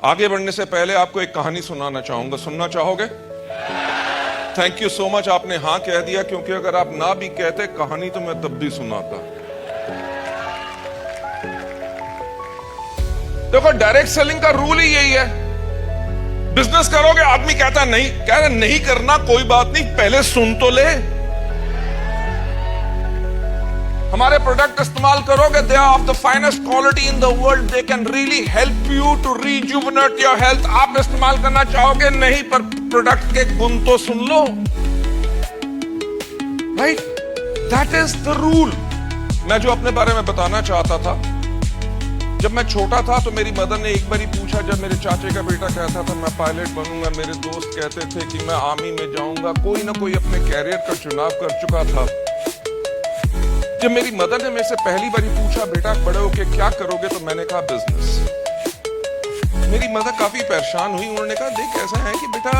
आगे बढ़ने से पहले आपको एक कहानी सुनाना चाहूंगा, सुनना चाहोगे? थैंक यू सो मच, आपने हां कह दिया, क्योंकि अगर आप ना भी कहते कहानी तो मैं तब भी सुनाता। देखो, डायरेक्ट सेलिंग का रूल ही यही है। बिजनेस करोगे, आदमी कहता नहीं, कह रहा नहीं करना कोई बात नहीं, पहले सुन तो ले। हमारे प्रोडक्ट इस्तेमाल करोगे, they are of the finest quality in the world, they can really help you to rejuvenate your health. आप इस्तेमाल करना चाहोगे नहीं, पर प्रोडक्ट के गुण तो सुन लो, right? That is the rule. मैं जो अपने बारे में बताना चाहता था, जब मैं छोटा था तो मेरी मदर ने एक बार ही पूछा, जब मेरे चाचे का बेटा कहता था मैं पायलट बनूंगा, मेरे दोस्त कहते थे कि मैं आर्मी में जाऊंगा, कोई ना कोई अपने कैरियर का चुनाव कर चुका था। जब मेरी मदर ने मेरे से पहली बार पूछा बेटा बड़े होके क्या करोगे, तो मैंने कहा बिजनेस। मेरी मदर काफी परेशान हुई, उन्होंने कहा देख ऐसा है कि बेटा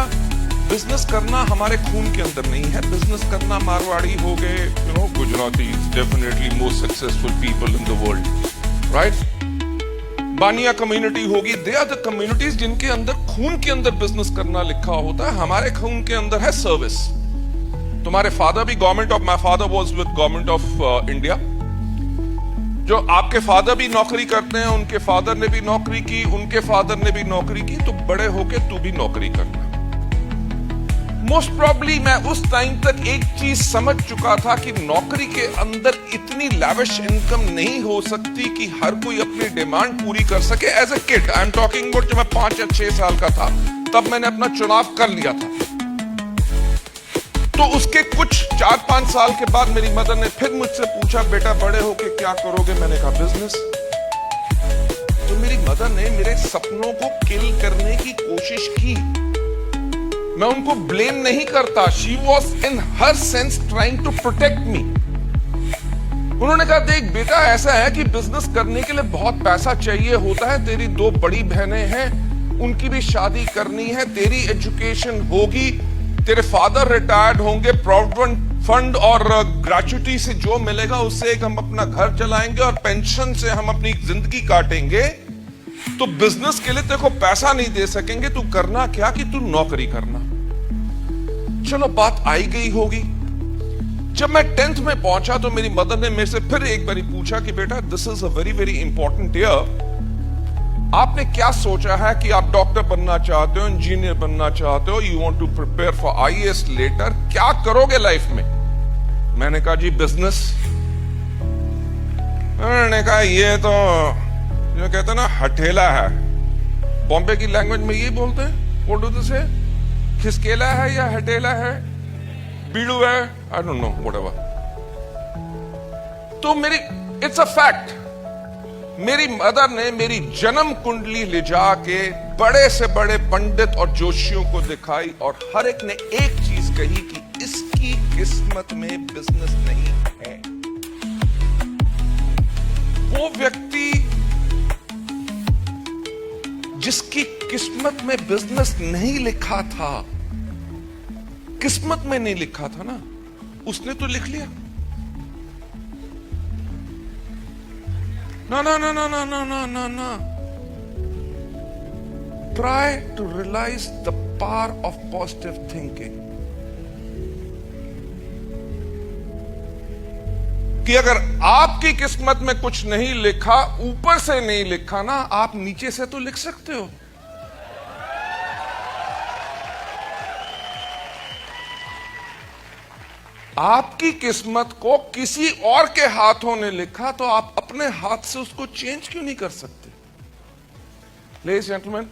बिजनेस करना हमारे खून के अंदर नहीं है, बिजनेस करना मारवाड़ी हो गए, you know, Gujarati definitely most successful people in the world, right? Baniya community होगी, दे आर द कम्युनिटीज जिनके अंदर खून के अंदर बिजनेस करना लिखा होता है। हमारे खून के अंदर है सर्विस। तुम्हारे फादर भी government of, my father was with government of India. जो आपके फादर भी नौकरी करते हैं, उनके फादर ने भी नौकरी की, उनके फादर ने भी नौकरी की, तो बड़े होके तू भी नौकरी करना। मोस्ट प्रॉब्ली मैं उस टाइम तक एक चीज समझ चुका था कि नौकरी के अंदर इतनी लैविश इनकम नहीं हो सकती कि हर कोई अपनी डिमांड पूरी कर सके। As a kid, I am talking about, जब मैं 5 या 6 साल का था, तब मैंने अपना चुनाव कर लिया था। तो उसके कुछ 4-5 साल के बाद मेरी मदर ने फिर मुझसे पूछा बेटा बड़े होके क्या करोगे, मैंने कहा बिजनेस। तो मेरी मदर ने मेरे सपनों को किल करने की कोशिश की। मैं उनको ब्लेम नहीं करता, she was in her sense trying to protect me. उन्होंने कहा देख बेटा ऐसा है कि बिजनेस करने के लिए बहुत पैसा चाहिए होता है, तेरी 2 बड़ी बहनें हैं, उनकी भी शादी करनी है, तेरी एजुकेशन होगी, तेरे फादर रिटायर्ड होंगे, प्रोविडेंट फंड और ग्रेच्युटी से जो मिलेगा उससे एक हम अपना घर चलाएंगे और पेंशन से हम अपनी जिंदगी काटेंगे। तो बिजनेस के लिए तेरे को पैसा नहीं दे सकेंगे, तू करना क्या कि तू नौकरी करना। चलो बात आई गई होगी। जब मैं 10th में पहुंचा तो मेरी मदर ने मेरे से फिर एक बार पूछा कि बेटा this is a very very important year, आपने क्या सोचा है कि आप डॉक्टर बनना चाहते हो, इंजीनियर बनना चाहते हो, you want to prepare for IAS later, क्या करोगे लाइफ में? मैंने कहा जी बिजनेस। उन्होंने कहा ये तो जो कहते हैं ना हठेला है, बॉम्बे की लैंग्वेज में ये बोलते हैं, व्हाट डू दे से, खिसकेला है या हठेला है, बीड़ू है, आई डोंट नो, व्हाटएवर। तो मेरी, इट्स अ फैक्ट, मेरी मदर ने मेरी जन्म कुंडली ले जाके बड़े से बड़े पंडित और जोशियों को दिखाई और हर एक ने एक चीज कही कि इसकी किस्मत में बिजनेस नहीं है। वो व्यक्ति जिसकी किस्मत में बिजनेस नहीं लिखा था, किस्मत में नहीं लिखा था ना, उसने तो लिख लिया। No, no, no, no, no, no, no, no, no. Try to realize the power of positive thinking. कि अगर आपकी किस्मत में कुछ नहीं लिखा, ऊपर से नहीं लिखा ना, आप नीचे से तो लिख सकते हो। आपकी किस्मत को किसी और के हाथों ने लिखा, तो आप अपने हाथ से उसको चेंज क्यों नहीं कर सकते? Ladies and gentlemen,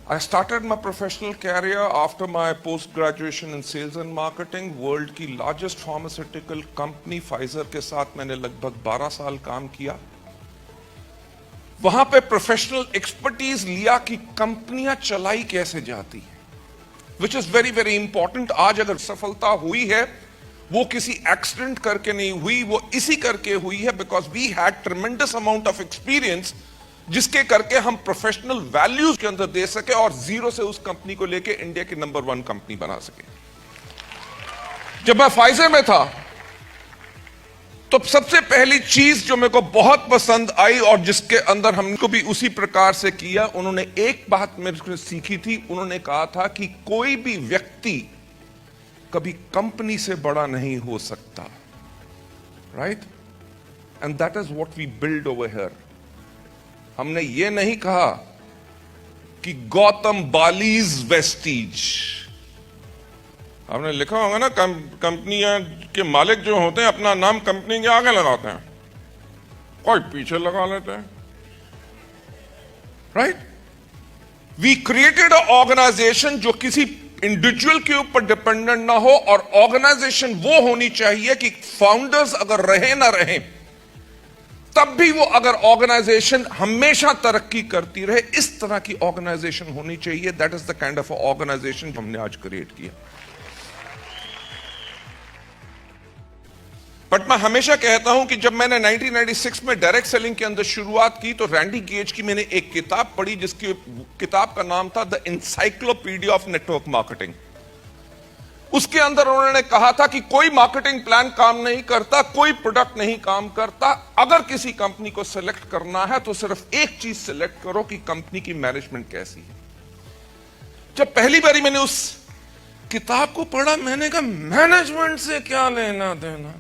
I started my professional career after my post-graduation in sales and marketing. World की लार्जेस्ट फार्मास्यूटिकल कंपनी फाइजर के साथ मैंने लगभग 12 साल काम किया। वहां पे प्रोफेशनल एक्सपर्टीज लिया कि कंपनियां चलाई कैसे जाती है, which is very very important. आज अगर सफलता हुई है वो किसी एक्सीडेंट करके नहीं हुई, वो इसी करके हुई है because we had tremendous amount of experience, जिसके करके हम प्रोफेशनल वैल्यूज के अंदर दे सके और जीरो से उस कंपनी को लेके इंडिया की नंबर 1 कंपनी बना सके। जब मैं फाइजर में था तो सबसे पहली चीज जो मेरे को बहुत पसंद आई और जिसके अंदर हमको भी उसी प्रकार से किया, उन्होंने एक बात मेरे को सीखी थी। उन्होंने कहा था कि कोई भी व्यक्ति कभी कंपनी से बड़ा नहीं हो सकता, right? And that is what we build over here. हमने ये नहीं कहा कि गौतम बालीज वेस्टीज। आपने लिखा होगा ना, कंपनियां के मालिक जो होते हैं अपना नाम कंपनी के आगे लगाते हैं, कोई पीछे लगा लेते हैं, right? We created a organisation जो किसी इंडिविजुअल के ऊपर डिपेंडेंट ना हो, और ऑर्गेनाइजेशन वो होनी चाहिए कि फाउंडर्स अगर रहे ना रहे तब भी वो, अगर ऑर्गेनाइजेशन हमेशा तरक्की करती रहे, इस तरह की ऑर्गेनाइजेशन होनी चाहिए। That is the kind of organisation हमने आज क्रिएट किया। बट मैं हमेशा कहता हूं कि जब मैंने 1996 में डायरेक्ट सेलिंग के अंदर शुरुआत की तो रैंडी गेज की मैंने एक किताब पढ़ी, जिसकी किताब का नाम था the encyclopedia of network marketing. उसके अंदर उन्होंने कहा था कि कोई मार्केटिंग प्लान काम नहीं करता, कोई प्रोडक्ट नहीं काम करता। अगर किसी कंपनी को सिलेक्ट करना है तो सिर्फ एक चीज सिलेक्ट करो कि कंपनी की मैनेजमेंट कैसी है। जब पहली बारी मैंने उस किताब को पढ़ा, मैंने कहा मैनेजमेंट से क्या लेना देना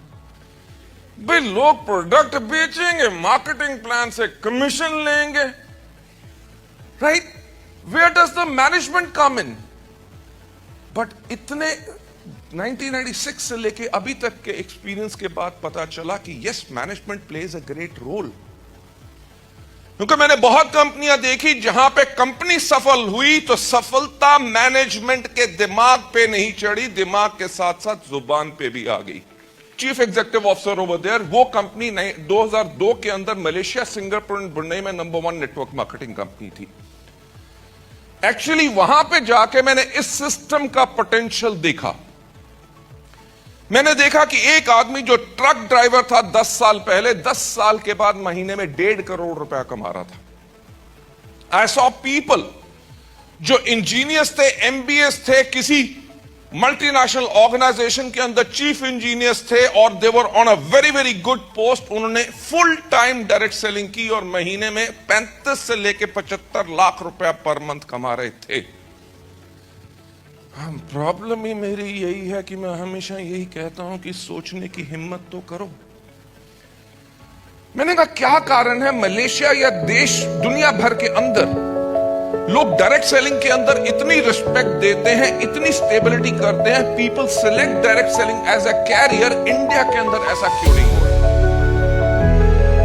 भाई, लोग प्रोडक्ट बेचेंगे, मार्केटिंग प्लान से कमीशन लेंगे, right? Where does the management come in? But इतने 1996 से लेके अभी तक के एक्सपीरियंस के बाद पता चला कि yes, management plays a great role. क्योंकि मैंने बहुत कंपनियां देखी जहां पे कंपनी सफल हुई तो सफलता मैनेजमेंट के दिमाग पे नहीं चढ़ी, दिमाग के साथ साथ जुबान पे भी आ गई। Chief executive officer over there, वो कंपनी 2002 के अंदर मलेशिया, सिंगापुर एंड ब्रुनेई में नंबर 1 नेटवर्क मार्केटिंग कंपनी थी। एक्चुअली वहां पे जाके मैंने इस सिस्टम का पोटेंशियल देखा। मैंने देखा कि एक आदमी जो ट्रक ड्राइवर था 10 साल पहले, 10 साल के बाद महीने में 1.5 करोड़ रुपया कमा रहा था। आई सॉ पीपल जो इंजीनियर्स थे, एमबीएस थे, किसी मल्टीनेशनल ऑर्गेनाइजेशन के अंदर चीफ इंजीनियर्स थे, और they were on a very very good post. उन्होंने फुल टाइम डायरेक्ट सेलिंग की और महीने में 35 से लेके 75 लाख रुपया पर मंथ कमा रहे थे। प्रॉब्लम ही मेरी यही है कि मैं हमेशा यही कहता हूं कि सोचने की हिम्मत तो करो। मैंने कहा क्या कारण है मलेशिया या देश दुनिया भर के अंदर लोग डायरेक्ट सेलिंग के अंदर इतनी रिस्पेक्ट देते हैं, इतनी स्टेबिलिटी करते हैं, people select direct selling as a career, India के अंदर ऐसा क्यों नहीं हो रहा?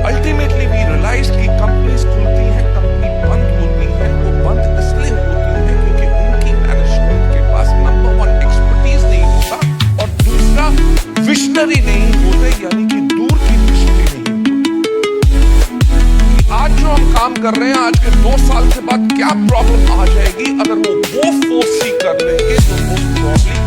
अल्टीमेटली वी रियलाइज कि कंपनीज खुलती हैं, कंपनी बंद होती है, वो बंद इसलिए होती है क्योंकि उनकी मैनेजमेंट के पास नंबर 1 एक्सपर्टीज नहीं होता, और दूसरा विजनरी नहीं होते, यानी कि दूर की दृष्टि नहीं होती। आज जो हम काम कर रहे हैं, आज के 2 साल के बाद क्या प्रॉब्लम आ जाएगी, अगर वो फोर्स कर लेंगे तो मोस्ट प्रॉब्लम